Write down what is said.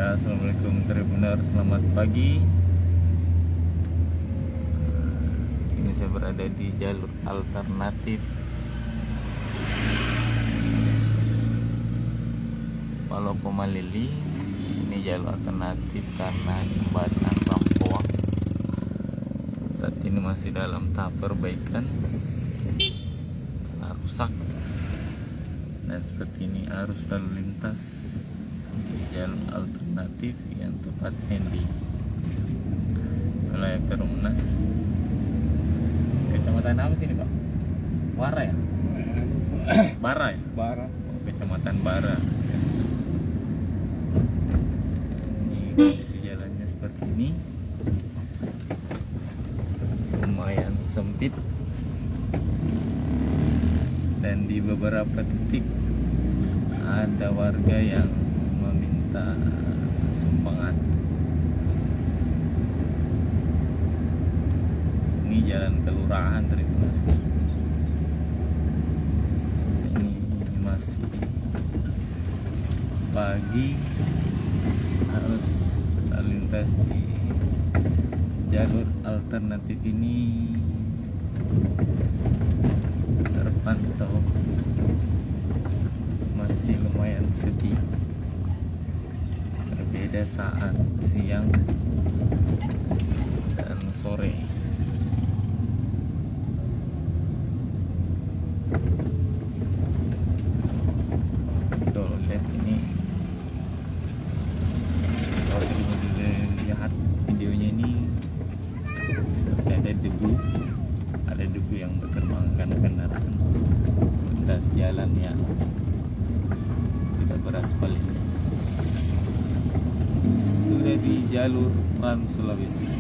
Ya, assalamualaikum benar, selamat pagi. Ini saya berada di jalur alternatif Palopo Malili. Ini jalur alternatif karena jembatan Rampoang saat ini masih dalam tahap perbaikan, telah rusak. Dan seperti ini arus lalu lintas di jalur alternatif yang tepatnya di wilayah Perumnas. Kecamatan apa sih ini, Pak? Bara ya? Bara ya? Bara. Oh, Kecamatan Bara. Ini kondisi jalannya seperti ini. Lumayan sempit. Dan di beberapa titik ada warga yang meminta sumbangan. Ini jalan kelurahan Tribunas. Ini masih pagi, harus lalu lintas di jalur alternatif ini terpantau masih lumayan sepi, berbeda saat siang dan sore. Tuh, lihat ini, kalau dilihat videonya ini seperti ada debu yang berterbangan kendaraan lintas jalan yang tidak beraspal ini. Sudah di jalur Trans Sulawesi.